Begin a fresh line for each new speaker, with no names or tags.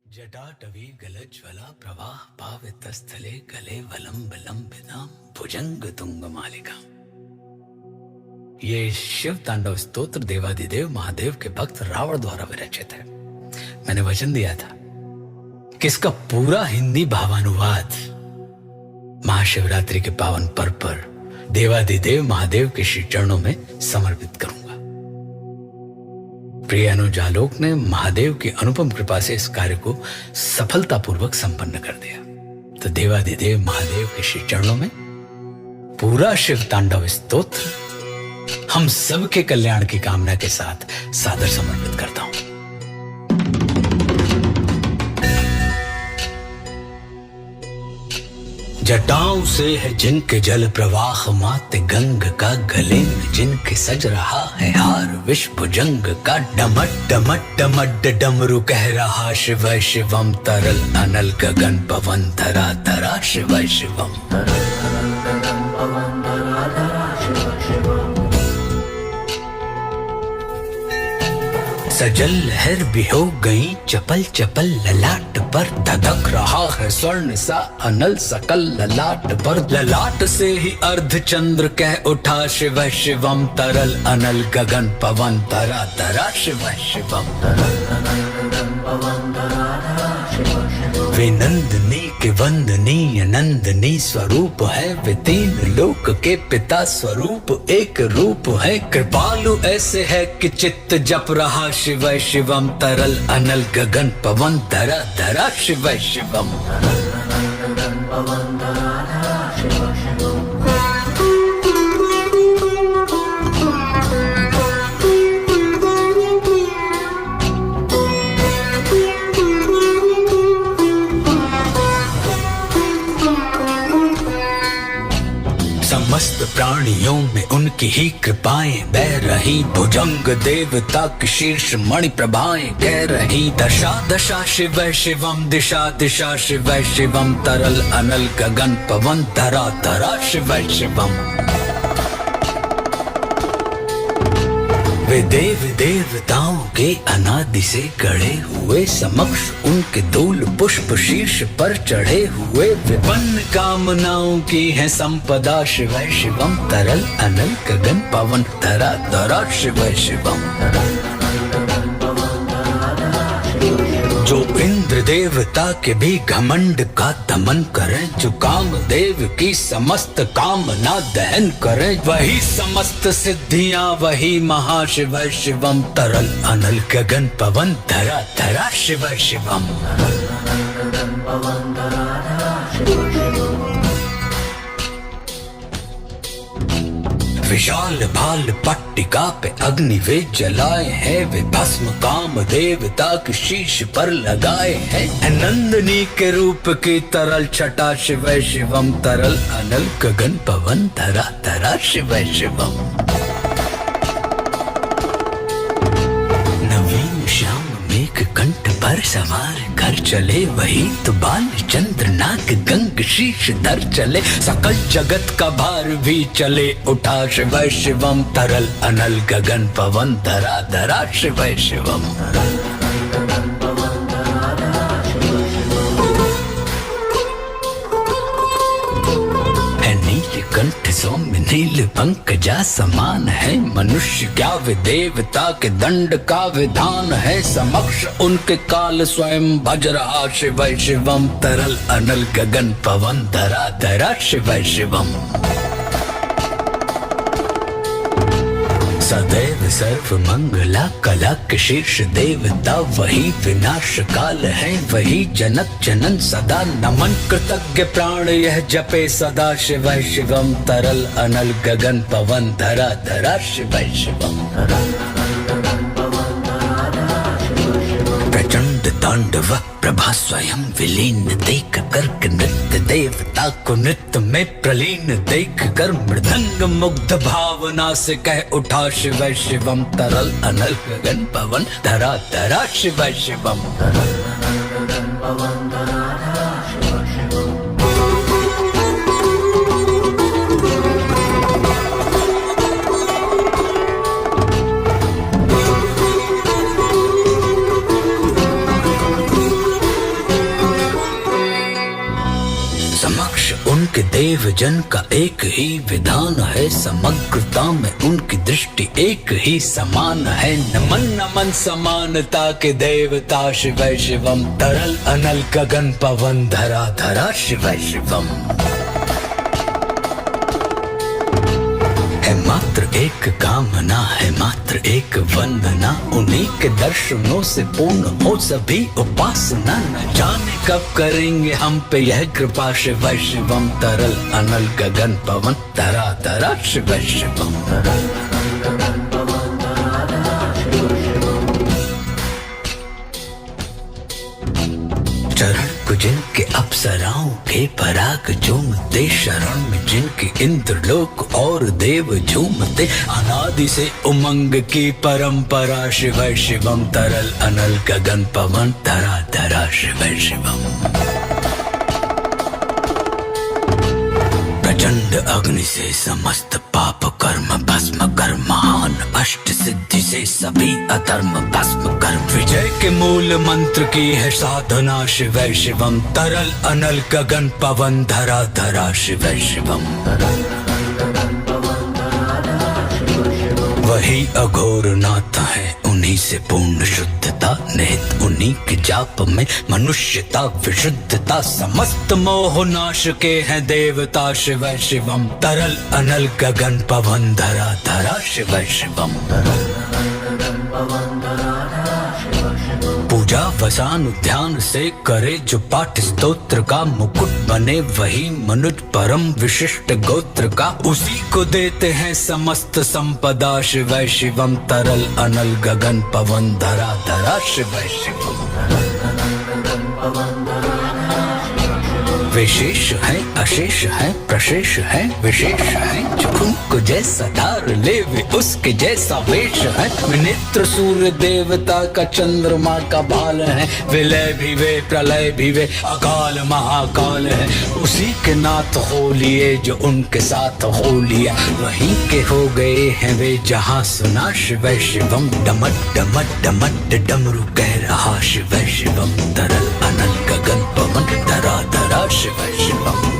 जटाटवी गलज्वला प्रवाह पावितस्थले गले वलंब लंबितां भुजंग तुंग मालिका। ये शिव तांडव स्तोत्र देवाधिदेव महादेव के भक्त रावण द्वारा विरचित है। मैंने वचन दिया था कि इसका पूरा हिंदी भावानुवाद महाशिवरात्रि के पावन पर्व पर देवाधिदेव महादेव के श्री चरणों में समर्पित करूंगा। प्रिय अनुजालोक ने महादेव की अनुपम कृपा से इस कार्य को सफलतापूर्वक संपन्न कर दिया। तो देवाधिदेव महादेव के श्री चरणों में पूरा शिव तांडव स्तोत्र हम सबके कल्याण की कामना के साथ सादर समर्पित करता हूं। जटाओं से है जिनके जल प्रवाह माते गंग का, गले में जिनके सज रहा है हार विष भुजंग का। डमट डमट डमट डमरू कह रहा शिव शिवम, तरल अनल गगन पवन धरा धरा शिव शिवम। सजल लहर भी हो गई चपल चपल, ललाट पर धधक रहा है स्वर्ण सा अनल सकल ललाट पर। ललाट से ही अर्ध चंद्र कह उठा शिव शिवम, तरल अनल गगन पवन धरा धरा शिव शिवम। वे नंदनी के वंदनीय नंदनी स्वरूप है, वे तीन लोक के पिता स्वरूप एक रूप है। कृपालु ऐसे है कि चित्त जप रहा शिव शिवम, तरल अनल गगन पवन धरा धरा शिव शिवम। समस्त प्राणियों में उनकी ही कृपाएं बह रही, भुजंग देवता की शीर्ष मणि प्रभाएं कह रही। दशा दशा शिव शिवम, दिशा दिशा शिव शिवम, तरल अनल गगन पवन धरा धरा शिव शिवम। वे देव देवताओं के अनादि से गढ़े हुए, समक्ष उनके धूल पुष्प शीर्ष पर चढ़े हुए। विपन्न कामनाओं की है संपदा शिव शिवम, तरल अनल गगन पवन धरा धरा शिव शिवम। जो इंद्र देवता के भी घमंड का दमन करें, जो काम देव की समस्त कामना दहन करें, वही समस्त सिद्धियां वही महाशिव शिवम, तरल अनल गगन पवन धरा धरा शिव शिवम। विशाल भाल पट्टिका पे अग्नि वे जलाए हैं, वे भस्म काम देवता के शीश पर लगाए हैं। नंदनी के रूप की तरल छटा शिव शिवम, तरल अनल गगन पवन धरा धरा शिव शिवम। नवीन श्याम मेघ कंठ पर सवार कर चले, वही तो बाल चंद्र नाग गंग शीश धर चले। सकल जगत का भार भी चले उठा शिव शिवम, तरल अनल गगन पवन धरा धरा शिव शिवम। कंठ सौम्य नील पंकजा समान है, मनुष्य क्या वे देवता के दंड का विधान है। समक्ष उनके काल स्वयं भज रहा शिव शिवम, तरल अनल गगन पवन धरा धरा शिव शिवम। सदैव सर्व मंगला कला के शीर्ष देवता, वही विनाश काल है वही जनक जनन सदा। नमन कृतज्ञ प्राण यह जपे सदा शिव शिवम, तरल अनल गगन पवन धरा धरा शिव शिवम। प्रचंड तांडव प्रभा स्वयं विलीन देख कर, नृत्य देवता को नृत्य में प्रलीन देख कर। मृदंग मुग्ध भावना से कह उठा शिव शिवम, तरल अनल गगन पवन धरा धरा शिव शिवम। देव जन का एक ही विधान है, समग्रता में उनकी दृष्टि एक ही समान है। नमन नमन समानता के देवता शिव शिवम, तरल अनल गगन पवन धरा धरा शिव शिवम। है मात्र एक कामना, है मात्र एक वंदना, उन्हीं के दर्शनों से पूर्ण हो सभी उपासना। न जाने कब करेंगे हम पे यह कृपा शिव शिवम, तरल अनल गगन पवन धरा धरा शिव शिवम। चरण को जिनके अप्सराओं के पराग झूमते, शरण में जिनके इंद्रलोक और देव झूमते, अनादि से उमंग की परंपरा शिव शिवम, तरल अनल गगन पवन धरा धरा शिव शिवम। प्रचंड अग्नि से समस्त पाप कर्म भस्म कर, महान अष्ट सिद्धि से सभी अधर्म भस्म कर, विजय के मूल मंत्र की है साधना शिव शिवम, तरल अनल गगन पवन धरा धरा शिव शिवम। वही अघोर नाथ है, उन्हीं से पूर्ण शुद्धता, निहित उन्हीं के जाप में मनुष्यता विशुद्धता, समस्त मोह नाश के हैं देवता शिव शिवम, तरल अनल गगन पवन धरा धरा शिव शिवम। पूजा वसान ध्यान से करे जो पाठ स्तोत्र का, मुकुट बने वही मनुज परम विशिष्ट गोत्र का, उसी को देते हैं समस्त संपदा शिव शिवम, तरल अनल गगन पवन धरा धरा शिव शिवम। विशेष है अशेष है प्रशेष है विशेष है, जो उनको जैसा धार ले वे उसके जैसा वेश है। विनेत्र सूर्य देवता का चंद्रमा का बाल है, विलय भी वे प्रलय भी वे अकाल महाकाल है। उसी के नाथ हो लिए जो उनके साथ हो लिया, वहीं के हो गए हैं वे जहाँ सुना शिव शिवम। डमट डमट डमट डमरू कह रहा शिव शिवम, तरल अनल गगन पवन धरा धरा शिव शिवम।